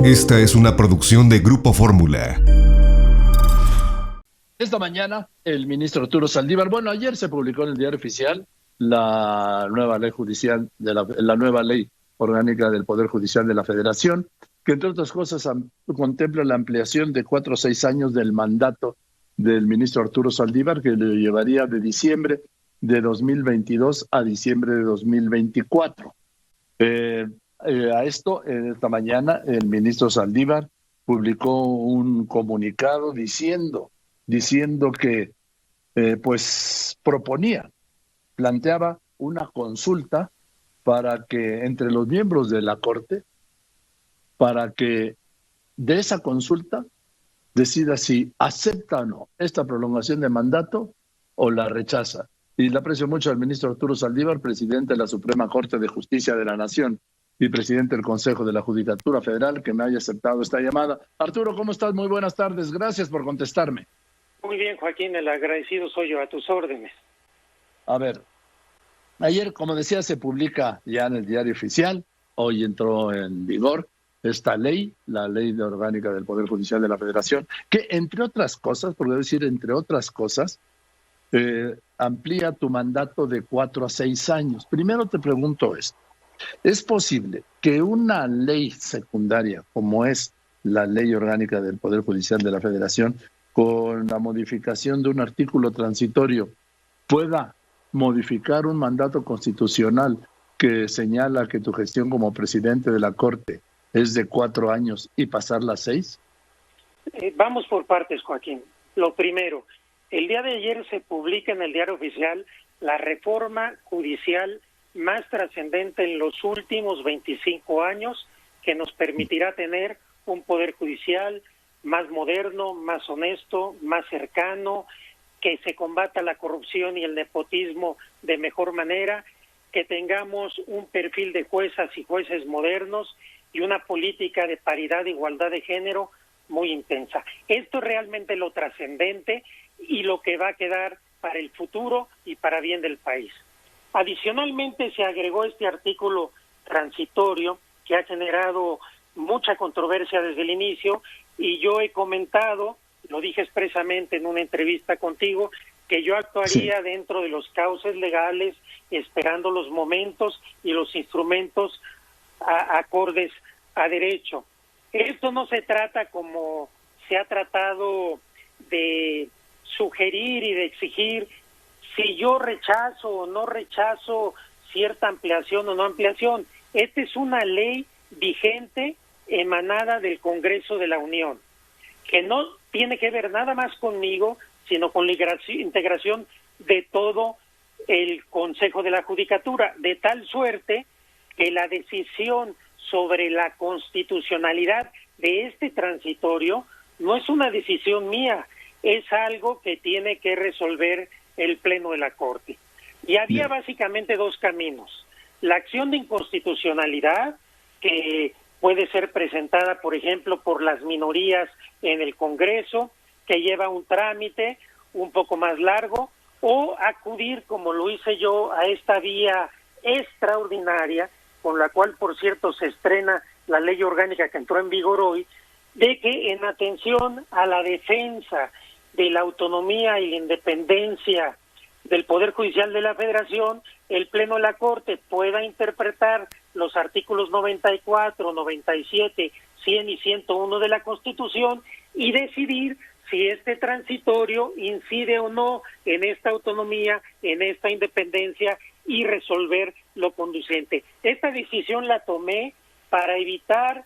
Esta es una producción de Grupo Fórmula. Esta mañana, el ministro Arturo Saldívar, ayer se publicó en el Diario Oficial la nueva ley judicial, la nueva ley orgánica del Poder Judicial de la Federación, que entre otras cosas contempla la ampliación de 4 o 6 años del mandato del ministro Arturo Saldívar, que le llevaría de diciembre de 2022 a diciembre de 2024. A esto, esta mañana, el ministro Saldívar publicó un comunicado diciendo que planteaba una consulta para que entre los miembros de la Corte, para que de esa consulta decida si acepta o no esta prolongación de mandato o la rechaza. Y le aprecio mucho al ministro Arturo Saldívar, presidente de la Suprema Corte de Justicia de la Nación y presidente del Consejo de la Judicatura Federal, que me haya aceptado esta llamada. Arturo, ¿cómo estás? Muy buenas tardes. Gracias por contestarme. Muy bien, Joaquín, el agradecido soy yo, a tus órdenes. A ver, ayer, como decía, se publica ya en el Diario Oficial, hoy entró en vigor esta ley, la ley orgánica del Poder Judicial de la Federación, que entre otras cosas, por decir entre otras cosas, amplía tu mandato de 4 a 6 años. Primero te pregunto esto. ¿Es posible que una ley secundaria como es la ley orgánica del Poder Judicial de la Federación, con la modificación de un artículo transitorio, pueda modificar un mandato constitucional que señala que tu gestión como presidente de la Corte es de 4 años y pasarla a 6? Vamos por partes, Joaquín. Lo primero, el día de ayer se publica en el Diario Oficial la reforma judicial más trascendente en los últimos 25 años, que nos permitirá tener un poder judicial más moderno, más honesto, más cercano, que se combata la corrupción y el nepotismo de mejor manera, que tengamos un perfil de juezas y jueces modernos y una política de paridad e igualdad de género muy intensa. Esto es realmente lo trascendente y lo que va a quedar para el futuro y para bien del país. Adicionalmente se agregó este artículo transitorio que ha generado mucha controversia desde el inicio, y yo he comentado, lo dije expresamente en una entrevista contigo, que yo actuaría dentro de los cauces legales, esperando los momentos y los instrumentos acordes a derecho. Esto no se trata como se ha tratado de sugerir y de exigir si yo rechazo o no rechazo cierta ampliación o no ampliación. Esta es una ley vigente emanada del Congreso de la Unión, que no tiene que ver nada más conmigo, sino con la integración de todo el Consejo de la Judicatura, de tal suerte que la decisión sobre la constitucionalidad de este transitorio no es una decisión mía, es algo que tiene que resolver el Pleno de la Corte. Y había básicamente 2 caminos: la acción de inconstitucionalidad, que puede ser presentada, por ejemplo, por las minorías en el Congreso, que lleva un trámite un poco más largo, o acudir, como lo hice yo, a esta vía extraordinaria, con la cual, por cierto, se estrena la ley orgánica que entró en vigor hoy, de que en atención a la defensa de la autonomía y la independencia del Poder Judicial de la Federación, el Pleno de la Corte pueda interpretar los artículos 94, 97, 100 y 101 de la Constitución y decidir si este transitorio incide o no en esta autonomía, en esta independencia, y resolver lo conducente. Esta decisión la tomé para evitar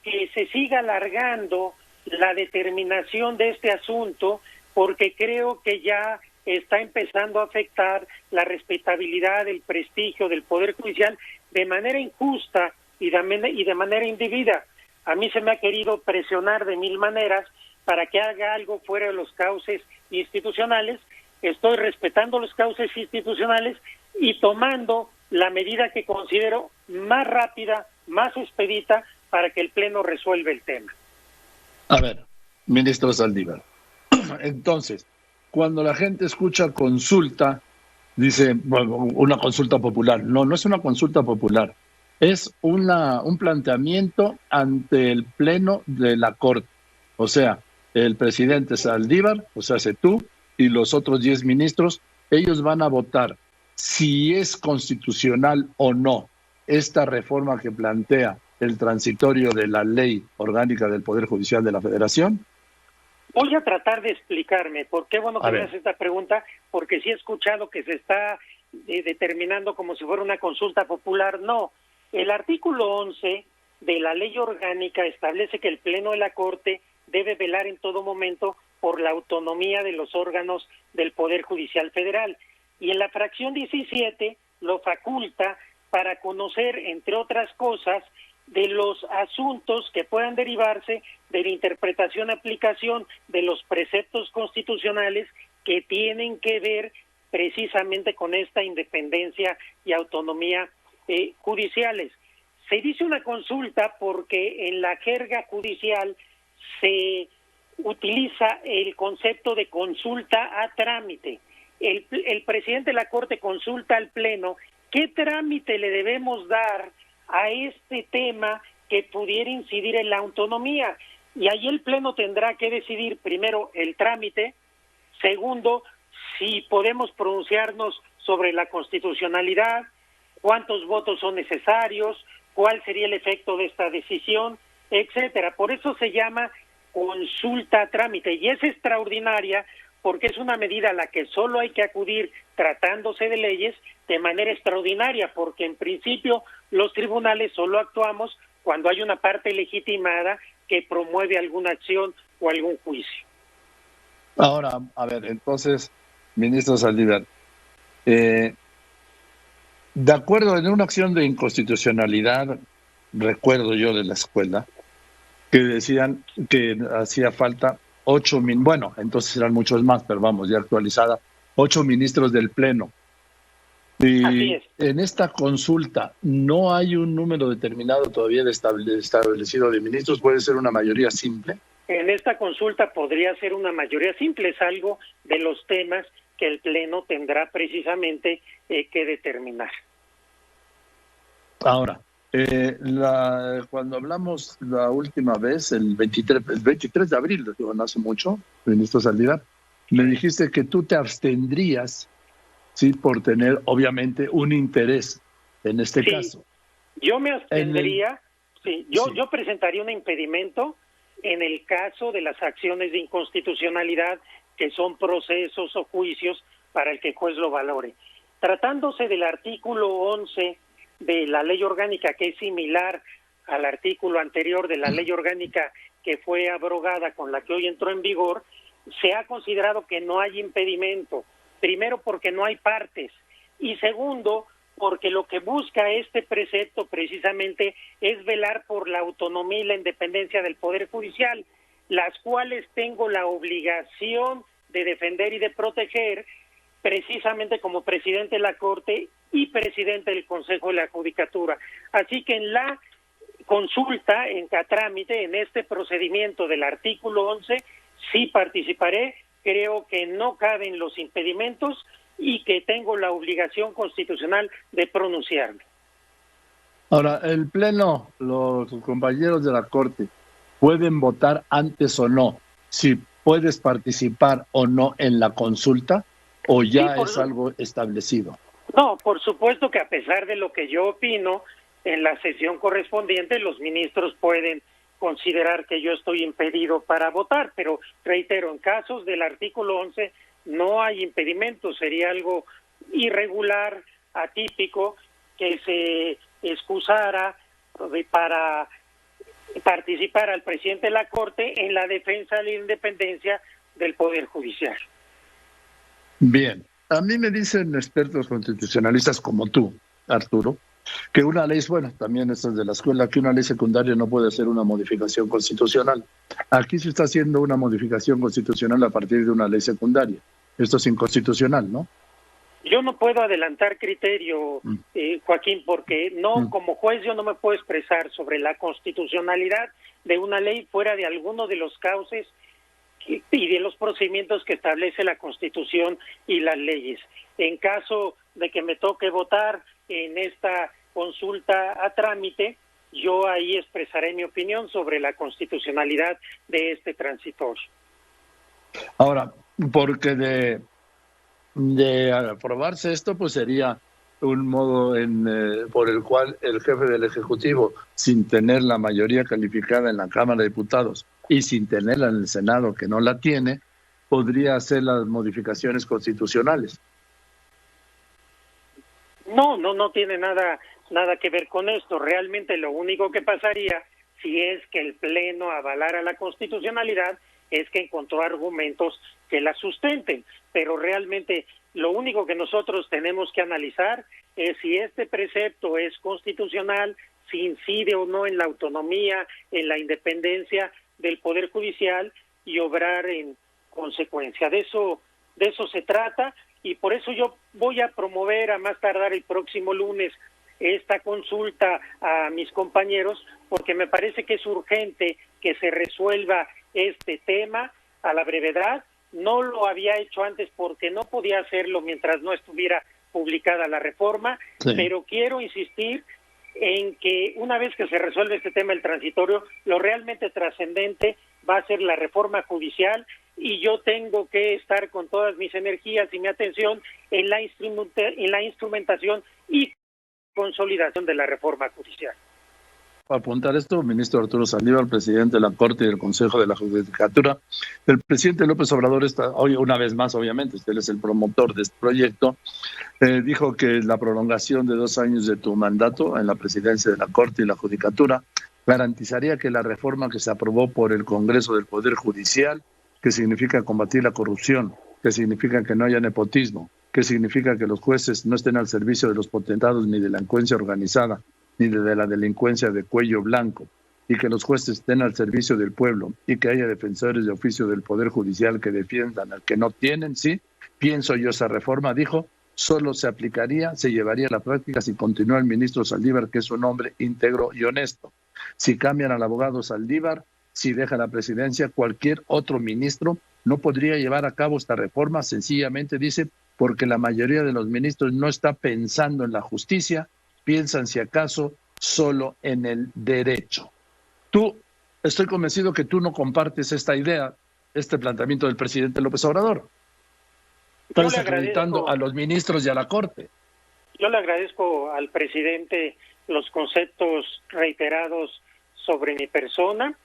que se siga alargando la determinación de este asunto, porque creo que ya está empezando a afectar la respetabilidad, el prestigio del Poder Judicial de manera injusta y de manera indebida. A mí se me ha querido presionar de 1000 maneras para que haga algo fuera de los cauces institucionales. Estoy respetando los cauces institucionales y tomando la medida que considero más rápida, más expedita, para que el Pleno resuelva el tema. A ver, ministro Saldívar, entonces, cuando la gente escucha consulta, dice, bueno, una consulta popular. No, no es una consulta popular. Es un planteamiento ante el Pleno de la Corte. O sea, el presidente Saldívar, o sea, tú y los otros 10 ministros, ellos van a votar si es constitucional o no esta reforma que plantea el transitorio de la Ley Orgánica del Poder Judicial de la Federación. Voy a tratar de explicarme. ¿Por qué bueno que me haces esta pregunta? Porque sí he escuchado que se está determinando como si fuera una consulta popular. No, el artículo 11 de la Ley Orgánica establece que el Pleno de la Corte debe velar en todo momento por la autonomía de los órganos del Poder Judicial Federal. Y en la fracción 17 lo faculta para conocer, entre otras cosas, de los asuntos que puedan derivarse de la interpretación y aplicación de los preceptos constitucionales que tienen que ver precisamente con esta independencia y autonomía judiciales. Se dice una consulta porque en la jerga judicial se utiliza el concepto de consulta a trámite. El presidente de la Corte consulta al Pleno qué trámite le debemos dar a este tema que pudiera incidir en la autonomía. Y ahí el Pleno tendrá que decidir, primero, el trámite, segundo, si podemos pronunciarnos sobre la constitucionalidad, cuántos votos son necesarios, cuál sería el efecto de esta decisión, etcétera. Por eso se llama consulta a trámite, y es extraordinaria porque es una medida a la que solo hay que acudir tratándose de leyes de manera extraordinaria, porque en principio los tribunales solo actuamos cuando hay una parte legitimada que promueve alguna acción o algún juicio. Ahora, a ver, entonces, ministro Saldívar, de acuerdo en una acción de inconstitucionalidad, recuerdo yo de la escuela, que decían que hacía falta 8, bueno, entonces eran muchos más, pero vamos, ya actualizada, 8 ministros del Pleno. Y así es. En esta consulta no hay un número determinado todavía establecido de ministros, puede ser una mayoría simple. En esta consulta podría ser una mayoría simple, es algo de los temas que el Pleno tendrá precisamente que determinar. Ahora, cuando hablamos la última vez, el 23 de abril, no hace mucho, ministro Saldívar, me dijiste que tú te abstendrías, sí, por tener obviamente un interés en este caso. Yo me abstendría, yo presentaría un impedimento en el caso de las acciones de inconstitucionalidad, que son procesos o juicios para el que el juez lo valore. Tratándose del artículo 11 de la ley orgánica, que es similar al artículo anterior de la ley orgánica que fue abrogada con la que hoy entró en vigor, se ha considerado que no hay impedimento, primero porque no hay partes, y segundo porque lo que busca este precepto precisamente es velar por la autonomía y la independencia del Poder Judicial, las cuales tengo la obligación de defender y de proteger precisamente como presidente de la Corte y presidente del Consejo de la Judicatura. Así que en la consulta, en trámite, en este procedimiento del artículo 11, sí participaré, creo que no caben los impedimentos y que tengo la obligación constitucional de pronunciarme. Ahora, el Pleno, los compañeros de la Corte, ¿pueden votar antes o no si puedes participar o no en la consulta o ya es algo establecido? No, por supuesto que a pesar de lo que yo opino, en la sesión correspondiente los ministros pueden considerar que yo estoy impedido para votar, pero reitero, en casos del artículo 11 no hay impedimento, sería algo irregular, atípico, que se excusara para participar al presidente de la Corte en la defensa de la independencia del Poder Judicial. Bien, a mí me dicen expertos constitucionalistas como tú, Arturo, que una ley, bueno, también esto es de la escuela, que una ley secundaria no puede ser una modificación constitucional. Aquí se está haciendo una modificación constitucional a partir de una ley secundaria. Esto es inconstitucional, ¿no? Yo no puedo adelantar criterio, Joaquín, porque como juez yo no me puedo expresar sobre la constitucionalidad de una ley fuera de alguno de los cauces y de los procedimientos que establece la Constitución y las leyes. En caso de que me toque votar en esta consulta a trámite, yo ahí expresaré mi opinión sobre la constitucionalidad de este transitorio. Ahora, porque de aprobarse esto, pues sería un modo por el cual el jefe del Ejecutivo, sin tener la mayoría calificada en la Cámara de Diputados y sin tenerla en el Senado, que no la tiene, podría hacer las modificaciones constitucionales. No tiene nada que ver con esto. Realmente lo único que pasaría, si es que el Pleno avalara la constitucionalidad, es que encontró argumentos que la sustenten, pero realmente lo único que nosotros tenemos que analizar es si este precepto es constitucional, si incide o no en la autonomía, en la independencia del Poder Judicial y obrar en consecuencia. De eso se trata, y por eso yo voy a promover a más tardar el próximo lunes esta consulta a mis compañeros, porque me parece que es urgente que se resuelva este tema a la brevedad. No lo había hecho antes porque no podía hacerlo mientras no estuviera publicada la reforma, sí. Pero quiero insistir en que una vez que se resuelve este tema del transitorio, lo realmente trascendente va a ser la reforma judicial, y yo tengo que estar con todas mis energías y mi atención en la instrumentación y consolidación de la reforma judicial. Para apuntar esto, ministro Arturo Saldívar, presidente de la Corte y del Consejo de la Judicatura, el presidente López Obrador está hoy, una vez más, obviamente, usted es el promotor de este proyecto, dijo que la prolongación de 2 años de tu mandato en la presidencia de la Corte y la Judicatura garantizaría que la reforma que se aprobó por el Congreso del Poder Judicial, que significa combatir la corrupción, que significa que no haya nepotismo, que significa que los jueces no estén al servicio de los potentados ni de la delincuencia organizada, ni de la delincuencia de cuello blanco, y que los jueces estén al servicio del pueblo, y que haya defensores de oficio del Poder Judicial que defiendan al que no tienen, sí, pienso yo esa reforma, dijo, solo se aplicaría, se llevaría a la práctica si continúa el ministro Saldívar, que es un hombre íntegro y honesto. Si cambian al abogado Saldívar, si deja la presidencia, cualquier otro ministro no podría llevar a cabo esta reforma, sencillamente dice, porque la mayoría de los ministros no está pensando en la justicia, piensan si acaso solo en el derecho. Estoy convencido que tú no compartes esta idea, este planteamiento del presidente López Obrador. Estás acreditando a los ministros y a la Corte. Yo le agradezco al presidente los conceptos reiterados sobre mi persona.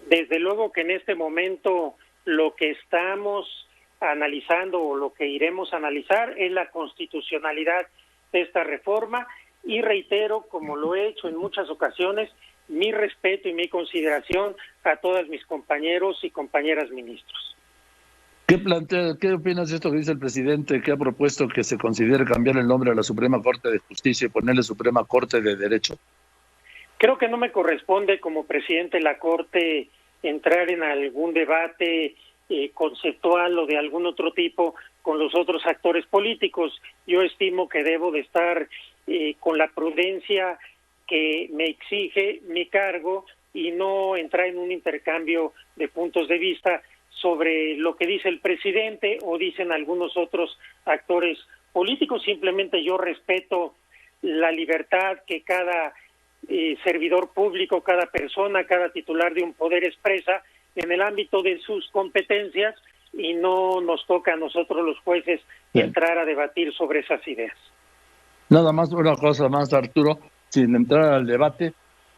Desde luego que en este momento lo que estamos analizando o lo que iremos a analizar es la constitucionalidad de esta reforma, y reitero, como lo he hecho en muchas ocasiones, mi respeto y mi consideración a todos mis compañeros y compañeras ministros. ¿Qué opinas de esto que dice el presidente, que ha propuesto que se considere cambiar el nombre a la Suprema Corte de Justicia y ponerle Suprema Corte de Derecho? Creo que no me corresponde como presidente de la Corte entrar en algún debate conceptual o de algún otro tipo con los otros actores políticos. Yo estimo que debo de estar con la prudencia que me exige mi cargo y no entrar en un intercambio de puntos de vista sobre lo que dice el presidente o dicen algunos otros actores políticos. Simplemente yo respeto la libertad que cada servidor público, cada persona, cada titular de un poder expresa en el ámbito de sus competencias, y no nos toca a nosotros los jueces entrar a debatir sobre esas ideas. Nada más, una cosa más, Arturo, sin entrar al debate,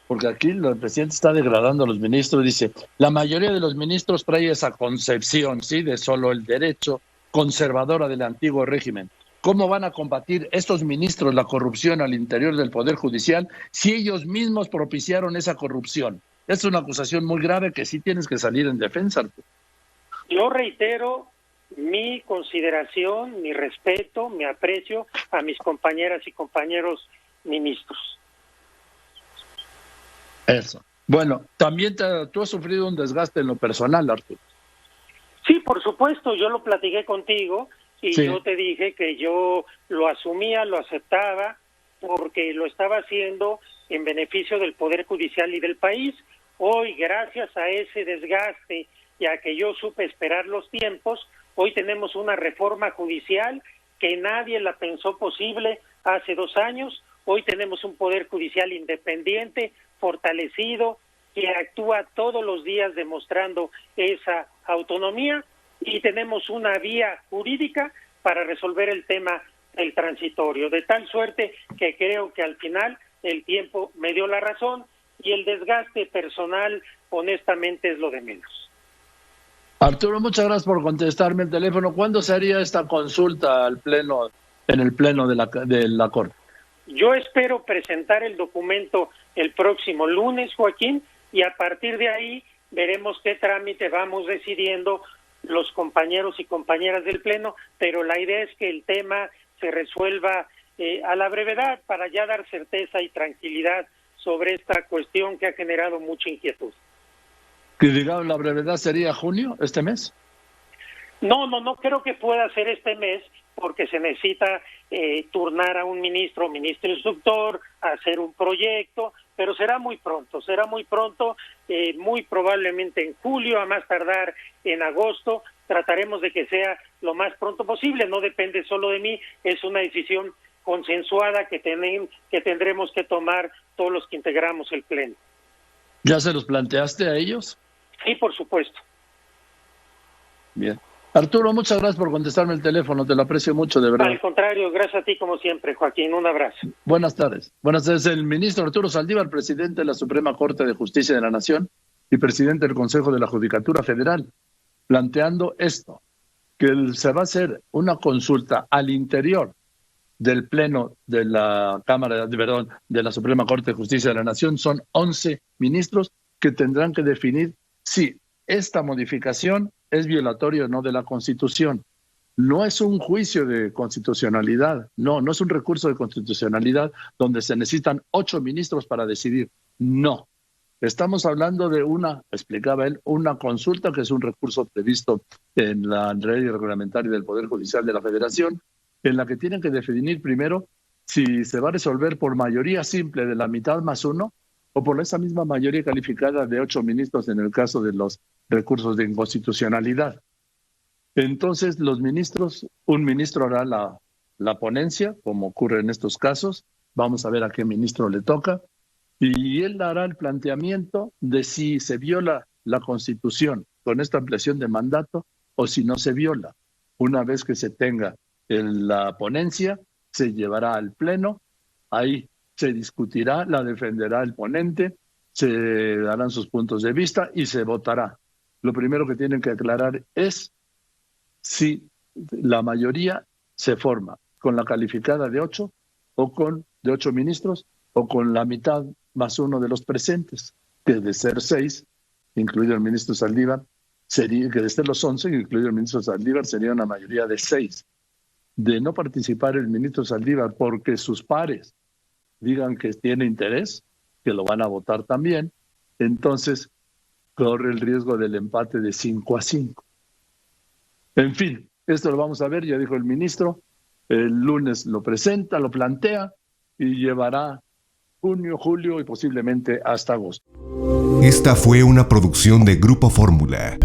porque aquí el presidente está degradando a los ministros, dice, la mayoría de los ministros trae esa concepción, ¿sí?, de solo el derecho, conservadora del antiguo régimen. ¿Cómo van a combatir estos ministros la corrupción al interior del Poder Judicial si ellos mismos propiciaron esa corrupción? Es una acusación muy grave que sí tienes que salir en defensa, Arturo. Yo reitero mi consideración, mi respeto, mi aprecio a mis compañeras y compañeros ministros. Eso. Bueno, también tú has sufrido un desgaste en lo personal, Arturo. Sí, por supuesto, yo lo platiqué contigo y sí. Yo te dije que yo lo asumía, lo aceptaba, porque lo estaba haciendo en beneficio del Poder Judicial y del país. Hoy, gracias a ese desgaste y a que yo supe esperar los tiempos, hoy tenemos una reforma judicial que nadie la pensó posible hace 2 años, Hoy tenemos un poder judicial independiente, fortalecido, que actúa todos los días demostrando esa autonomía, y tenemos una vía jurídica para resolver el tema del transitorio, de tal suerte que creo que al final el tiempo me dio la razón y el desgaste personal honestamente es lo de menos. Arturo, muchas gracias por contestarme el teléfono. ¿Cuándo se haría esta consulta al pleno, en el pleno de la Corte? Yo espero presentar el documento el próximo lunes, Joaquín, y a partir de ahí veremos qué trámite vamos decidiendo los compañeros y compañeras del Pleno, pero la idea es que el tema se resuelva a la brevedad para ya dar certeza y tranquilidad sobre esta cuestión que ha generado mucha inquietud. Que digamos, la brevedad sería junio, este mes. No creo que pueda ser este mes, porque se necesita turnar a un ministro instructor, hacer un proyecto, pero será muy pronto, muy probablemente en julio, a más tardar en agosto. Trataremos de que sea lo más pronto posible, no depende solo de mí, es una decisión consensuada que tendremos que tomar todos los que integramos el Pleno. ¿Ya se los planteaste a ellos? Sí, por supuesto. Bien. Arturo, muchas gracias por contestarme el teléfono, te lo aprecio mucho, de verdad. Al contrario, gracias a ti como siempre, Joaquín, un abrazo. Buenas tardes. Buenas tardes. El ministro Arturo Saldívar, presidente de la Suprema Corte de Justicia de la Nación y presidente del Consejo de la Judicatura Federal, planteando esto, que se va a hacer una consulta al interior del Pleno de la de la Suprema Corte de Justicia de la Nación. Son 11 ministros que tendrán que definir si esta modificación es violatoria o no de la Constitución. No es un juicio de constitucionalidad, no es un recurso de constitucionalidad donde se necesitan 8 ministros para decidir. No. Estamos hablando de explicaba él, una consulta que es un recurso previsto en la ley reglamentaria del Poder Judicial de la Federación, en la que tienen que definir primero si se va a resolver por mayoría simple de la mitad más 1 o por esa misma mayoría calificada de 8 ministros en el caso de los recursos de inconstitucionalidad. Entonces, los ministros, un ministro hará la ponencia, como ocurre en estos casos, vamos a ver a qué ministro le toca, y él hará el planteamiento de si se viola la Constitución con esta ampliación de mandato o si no se viola. Una vez que se tenga la ponencia, se llevará al Pleno, ahí se discutirá, la defenderá el ponente, se darán sus puntos de vista y se votará. Lo primero que tienen que aclarar es si la mayoría se forma con la calificada de 8 o de 8 ministros o con la mitad más 1 de los presentes, que de ser 6, incluido el ministro Saldívar, que de ser los 11, incluido el ministro Saldívar, sería una mayoría de 6. De no participar el ministro Saldívar porque sus pares digan que tiene interés, que lo van a votar también, entonces corre el riesgo del empate de 5-5. En fin, esto lo vamos a ver, ya dijo el ministro, el lunes lo presenta, lo plantea y llevará junio, julio y posiblemente hasta agosto. Esta fue una producción de Grupo Fórmula.